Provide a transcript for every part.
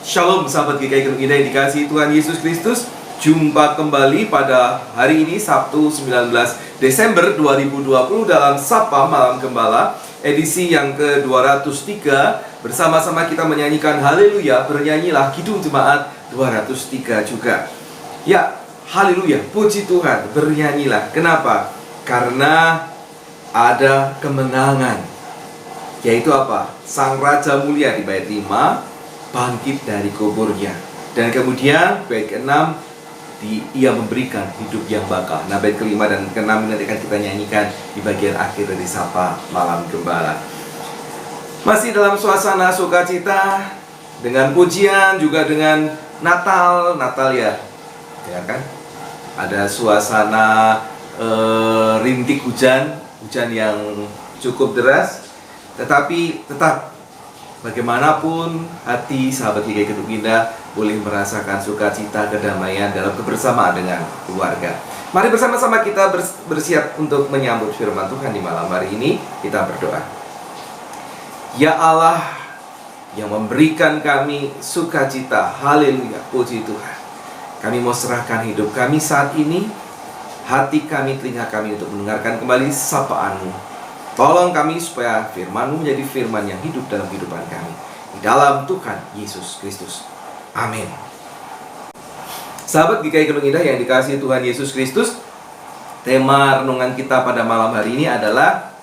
Shalom sahabat GKI Gunung Indah yang dikasihi Tuhan Yesus Kristus. Jumpa kembali pada hari ini Sabtu 19 Desember 2020 dalam Sapa Malam Gembala edisi yang ke-203. Bersama-sama kita menyanyikan Haleluya, bernyanyilah Kidung Jemaat 203 juga. Ya, haleluya, puji Tuhan, bernyanyilah. Kenapa? Karena ada kemenangan. Yaitu apa? Sang Raja Mulia di bait 5 bangkit dari kuburnya. Dan kemudian bait ke-6 ia memberikan hidup yang bakal. Nah, bait ke-5 dan ke-6 nanti akan kita nyanyikan di bagian akhir dari Sapa Malam Gembala. Masih dalam suasana sukacita, dengan pujian, juga dengan Natal ya. Ya kan? Ada suasana rintik hujan yang cukup deras. Tetapi tetap bagaimanapun hati sahabat GKI Gunung Indah boleh merasakan sukacita, kedamaian dalam kebersamaan dengan keluarga. Mari bersama-sama kita bersiap untuk menyambut firman Tuhan di malam hari ini. Kita berdoa. Ya Allah yang memberikan kami sukacita, haleluya, puji Tuhan. Kami mau serahkan hidup kami saat ini, hati kami, telinga kami untuk mendengarkan kembali sapaan-Mu. Tolong kami supaya firman-Mu menjadi firman yang hidup dalam kehidupan kami. Di dalam Tuhan Yesus Kristus. Amin. Sahabat GKI Gunung Indah yang dikasihi Tuhan Yesus Kristus, tema renungan kita pada malam hari ini adalah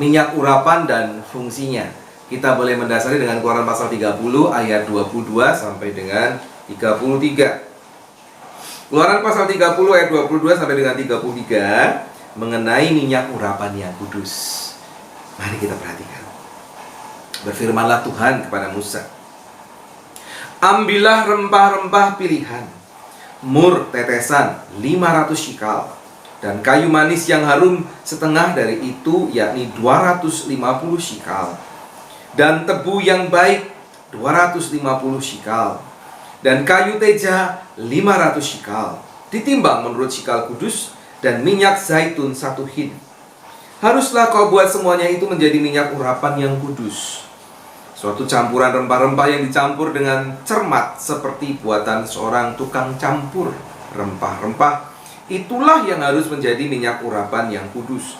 minyak urapan dan fungsinya. Kita boleh mendasari dengan Keluaran pasal 30 ayat 22 sampai dengan 33. Keluaran pasal 30 ayat 22 sampai dengan 33 mengenai minyak urapan yang kudus. Mari kita perhatikan. Berfirmanlah Tuhan kepada Musa, ambillah rempah-rempah pilihan, mur tetesan 500 shikal, dan kayu manis yang harum setengah dari itu, yakni 250 shikal, dan tebu yang baik 250 shikal, dan kayu teja 500 shikal, ditimbang menurut shikal kudus, dan minyak zaitun 1 hin. Haruslah kau buat semuanya itu menjadi minyak urapan yang kudus, suatu campuran rempah-rempah yang dicampur dengan cermat seperti buatan seorang tukang campur rempah-rempah. Itulah yang harus menjadi minyak urapan yang kudus.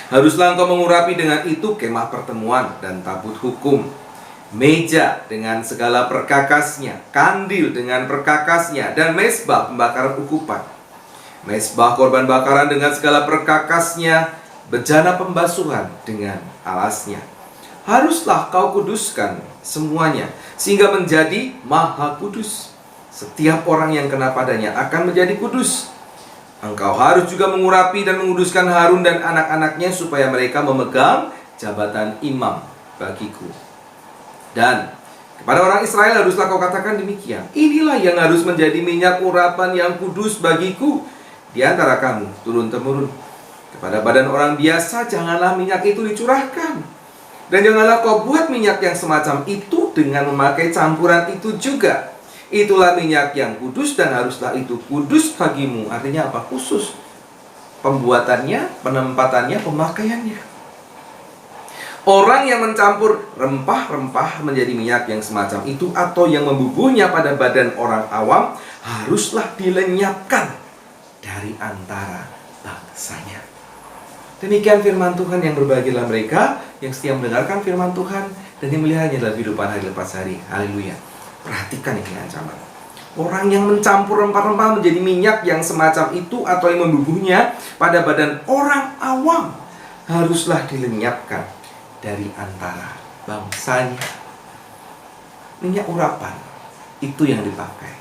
Haruslah engkau mengurapi dengan itu kemah pertemuan dan tabut hukum, meja dengan segala perkakasnya, kandil dengan perkakasnya, dan mezbah pembakaran ukupan, mezbah korban bakaran dengan segala perkakasnya, bejana pembasuhan dengan alasnya. Haruslah kau kuduskan semuanya, sehingga menjadi maha kudus. Setiap orang yang kena padanya akan menjadi kudus. Engkau harus juga mengurapi dan menguduskan Harun dan anak-anaknya, supaya mereka memegang jabatan imam bagiku. Dan kepada orang Israel haruslah kau katakan demikian, inilah yang harus menjadi minyak urapan yang kudus bagiku di antara kamu turun-temurun. Kepada badan orang biasa janganlah minyak itu dicurahkan, dan janganlah kau buat minyak yang semacam itu dengan memakai campuran itu juga. Itulah minyak yang kudus, dan haruslah itu kudus bagimu. Artinya apa? Khusus. Pembuatannya, penempatannya, pemakaiannya. Orang yang mencampur rempah-rempah menjadi minyak yang semacam itu, atau yang membubuhnya pada badan orang awam, haruslah dilenyapkan dari antara bangsanya. Demikian firman Tuhan. Yang berbahagialah mereka yang setia mendengarkan firman Tuhan dan yang melihatnya dalam kehidupan hari lepas hari. Haleluya. Perhatikan ini ancaman. Orang yang mencampur rempah-rempah menjadi minyak yang semacam itu atau yang membubuhnya pada badan orang awam haruslah dilenyapkan dari antara bangsanya. Minyak urapan itu yang dipakai.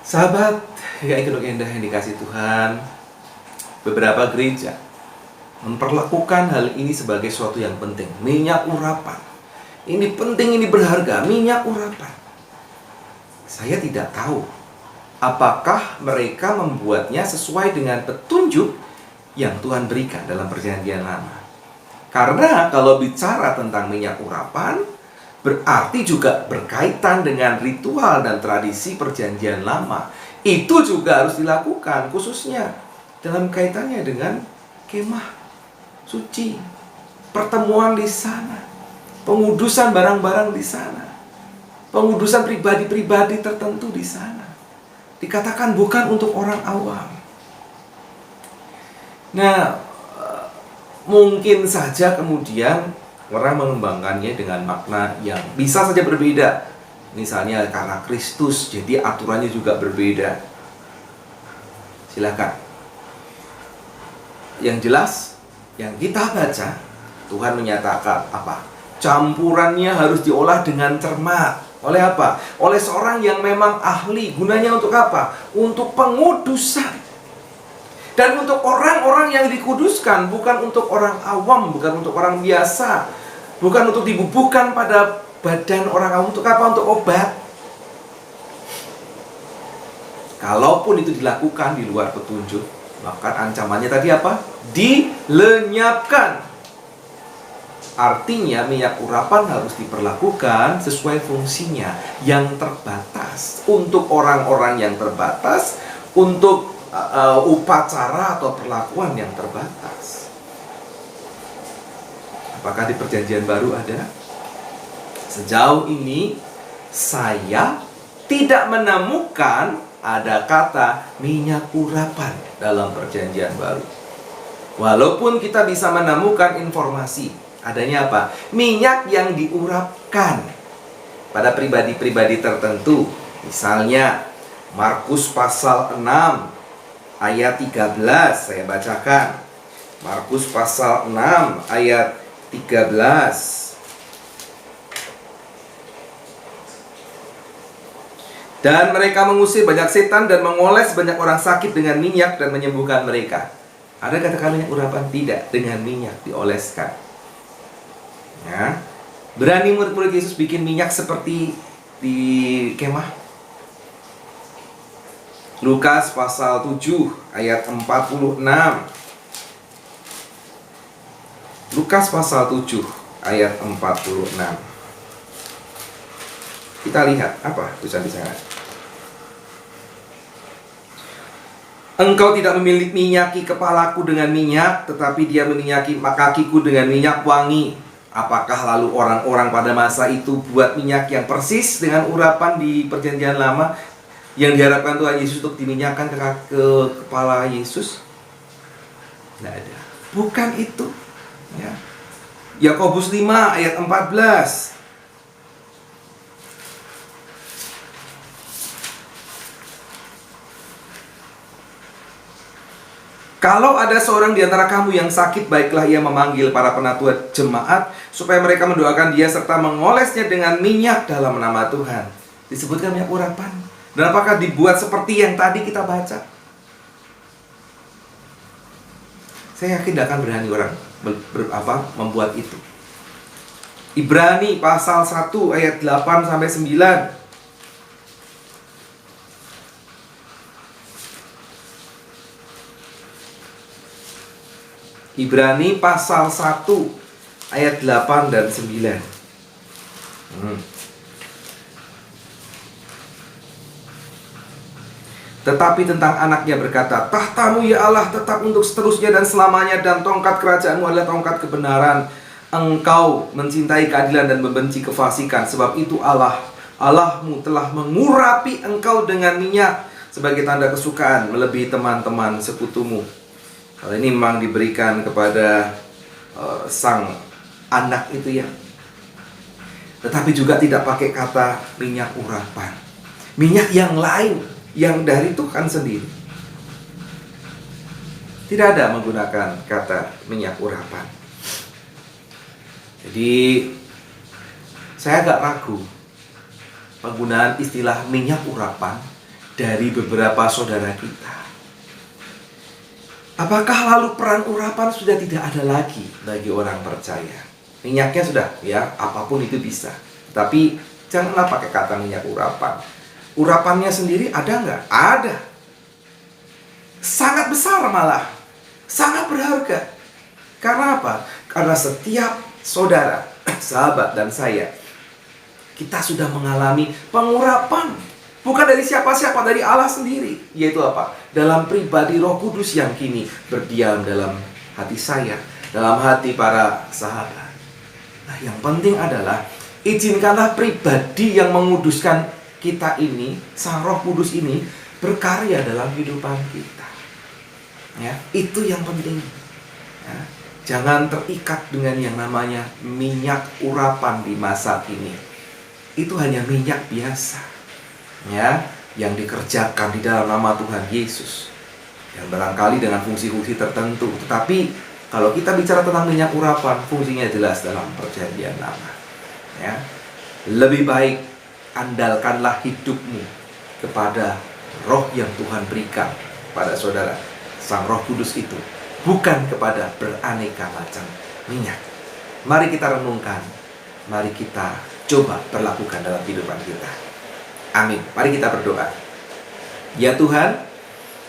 Sahabat yang ikut indah yang dikasih Tuhan, beberapa gereja memperlakukan hal ini sebagai sesuatu yang penting. Minyak urapan ini penting, ini berharga, minyak urapan. Saya tidak tahu apakah mereka membuatnya sesuai dengan petunjuk yang Tuhan berikan dalam Perjanjian Lama. Karena kalau bicara tentang minyak urapan, berarti juga berkaitan dengan ritual dan tradisi Perjanjian Lama. Itu juga harus dilakukan, khususnya dalam kaitannya dengan kemah suci, pertemuan di sana, pengudusan barang-barang di sana, pengudusan pribadi-pribadi tertentu di sana. Dikatakan bukan untuk orang awam. Nah, mungkin saja kemudian orang mengembangkannya dengan makna yang bisa saja berbeda. Misalnya karena Kristus, jadi aturannya juga berbeda. Silakan. Yang jelas, yang kita baca, Tuhan menyatakan apa? Campurannya harus diolah dengan cermat. Oleh apa? Oleh seorang yang memang ahli. Gunanya untuk apa? Untuk pengudusan. Dan untuk orang-orang yang dikuduskan, bukan untuk orang awam, bukan untuk orang biasa, bukan untuk dibubuhkan pada badan orang awam. Untuk apa? Untuk obat. Kalaupun itu dilakukan di luar petunjuk, maka ancamannya tadi apa? Dilenyapkan. Artinya minyak urapan harus diperlakukan sesuai fungsinya yang terbatas, untuk orang-orang yang terbatas, untuk upacara atau perlakuan yang terbatas. Apakah di Perjanjian Baru ada? Sejauh ini saya tidak menemukan ada kata minyak urapan dalam Perjanjian Baru. Walaupun kita bisa menemukan informasi adanya apa? Minyak yang diurapkan pada pribadi-pribadi tertentu. Misalnya Markus pasal 6 ayat 13, saya bacakan. Markus pasal 6 ayat 13. Dan mereka mengusir banyak setan dan mengoles banyak orang sakit dengan minyak dan menyembuhkan mereka. Ada katakan minyak urapan? Tidak, dengan minyak dioleskan. Ya. Berani murid-murid Yesus bikin minyak seperti di kemah? Lukas pasal 7 ayat 46. Lukas pasal 7 ayat 46. Kita lihat apa tulisan di sana. Engkau tidak meminyaki kepalaku dengan minyak, tetapi dia meminyaki kakiku dengan minyak wangi. Apakah lalu orang-orang pada masa itu buat minyak yang persis dengan urapan di Perjanjian Lama yang diharapkan Tuhan Yesus untuk diminyakkan ke kepala Yesus? Tidak ada. Bukan itu. Ya. Yakobus 5 ayat 14. Kalau ada seorang di antara kamu yang sakit, baiklah ia memanggil para penatua jemaat supaya mereka mendoakan dia serta mengolesnya dengan minyak dalam nama Tuhan. Disebutkan minyak urapan. Dan apakah dibuat seperti yang tadi kita baca? Saya yakin tidak akan berani orang membuat itu. Ibrani pasal 1 ayat 8 sampai 9. Ibrani pasal 1 ayat 8 dan 9. Tetapi tentang anaknya berkata, tahtamu ya Allah tetap untuk seterusnya dan selamanya, dan tongkat kerajaanmu adalah tongkat kebenaran. Engkau mencintai keadilan dan membenci kefasikan. Sebab itu Allahmu telah mengurapi engkau dengan minyak sebagai tanda kesukaan melebihi teman-teman sekutumu. Hal ini memang diberikan kepada sang anak itu ya. Tetapi juga tidak pakai kata minyak urapan. Minyak yang lain, yang dari Tuhan sendiri. Tidak ada menggunakan kata minyak urapan. Jadi saya agak ragu penggunaan istilah minyak urapan dari beberapa saudara kita. Apakah lalu peran urapan sudah tidak ada lagi bagi orang percaya? Minyaknya sudah, ya, apapun itu bisa. Tapi janganlah pakai kata minyak urapan. Urapannya sendiri ada nggak? Ada. Sangat besar malah. Sangat berharga. Karena apa? Karena setiap saudara, sahabat dan saya, kita sudah mengalami pengurapan. Bukan dari siapa-siapa, dari Allah sendiri. Yaitu apa? Dalam pribadi Roh Kudus yang kini berdiam dalam hati saya, dalam hati para sahabat. Nah, yang penting adalah izinkanlah pribadi yang menguduskan kita ini, Sang Roh Kudus ini, berkarya dalam kehidupan kita. Ya, itu yang penting. Ya, jangan terikat dengan yang namanya minyak urapan di masa kini. Itu hanya minyak biasa, ya, yang dikerjakan di dalam nama Tuhan Yesus, yang barangkali dengan fungsi-fungsi tertentu. Tetapi kalau kita bicara tentang minyak urapan, fungsinya jelas dalam perjanjian lama. Ya, lebih baik andalkanlah hidupmu kepada roh yang Tuhan berikan pada saudara, Sang Roh Kudus itu, bukan kepada beraneka macam minyak. Mari kita renungkan, mari kita coba berlakukan dalam kehidupan kita. Amin. Mari kita berdoa. Ya Tuhan,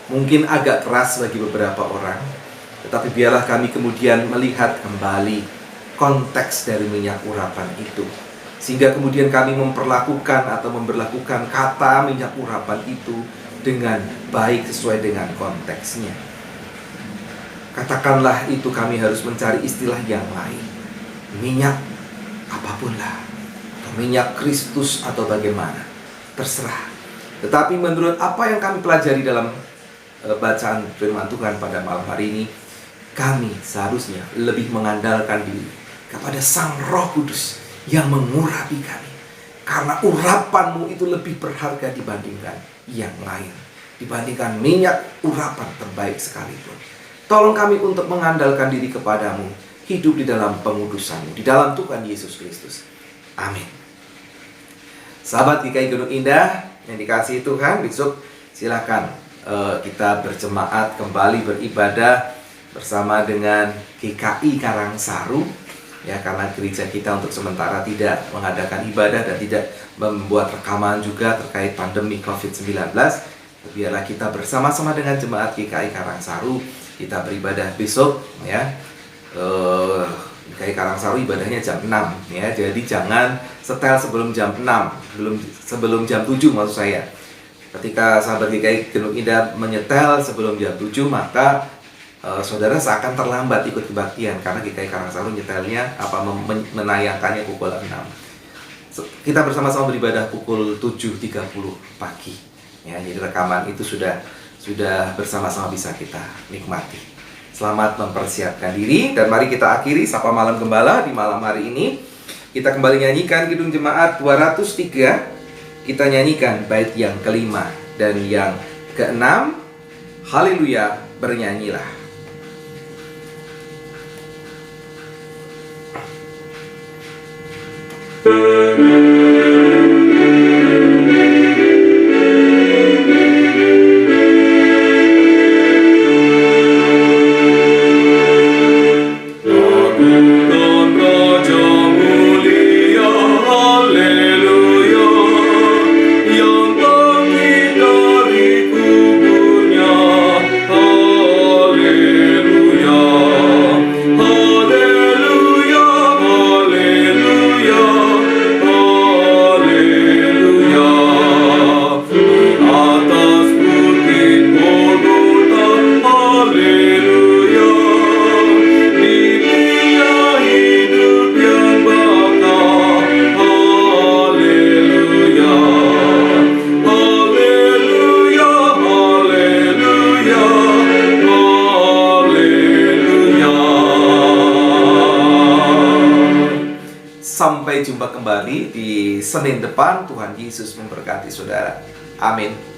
mungkin agak keras bagi beberapa orang, tetapi biarlah kami kemudian melihat kembali konteks dari minyak urapan itu, sehingga kemudian kami memperlakukan atau memberlakukan kata minyak urapan itu dengan baik sesuai dengan konteksnya. Katakanlah itu kami harus mencari istilah yang lain. Minyak apapun lah, atau minyak Kristus atau bagaimana, terserah. Tetapi menurut apa yang kami pelajari dalam bacaan firman Tuhan pada malam hari ini, kami seharusnya lebih mengandalkan diri kepada Sang Roh Kudus yang mengurapi kami. Karena urapanmu itu lebih berharga dibandingkan yang lain, dibandingkan minyak urapan terbaik sekalipun. Tolong kami untuk mengandalkan diri kepadamu, hidup di dalam pengudusanmu, di dalam Tuhan Yesus Kristus. Amin. Sahabat GKI Gunung Indah yang dikasihi Tuhan, besok silakan kita berjemaat kembali beribadah bersama dengan GKI Karangsaru, ya, karena gereja kita untuk sementara tidak mengadakan ibadah dan tidak membuat rekaman juga terkait pandemi COVID-19. Biarlah kita bersama-sama dengan jemaat GKI Karangsaru kita beribadah besok, ya. GKI Karangsaru ibadahnya jam 6, ya. Jadi jangan setel sebelum jam 6, sebelum jam 7 maksud saya. Ketika sahabat GKI Gunung Indah menyetel sebelum jam 7, maka saudara seakan terlambat ikut kebaktian, karena GKI Karangsaru nyetelnya menayangkannya pukul 6. Kita bersama-sama beribadah pukul 7.30 pagi. Ya, jadi rekaman itu sudah bersama-sama bisa kita nikmati. Selamat mempersiapkan diri, dan mari kita akhiri Sapa Malam Gembala di malam hari ini. Kita kembali nyanyikan Kidung Jemaat 203. Kita nyanyikan bait yang kelima dan yang keenam. Haleluya, bernyanyilah. sampai jumpa kembali di Senin depan. Tuhan Yesus memberkati saudara. Amin.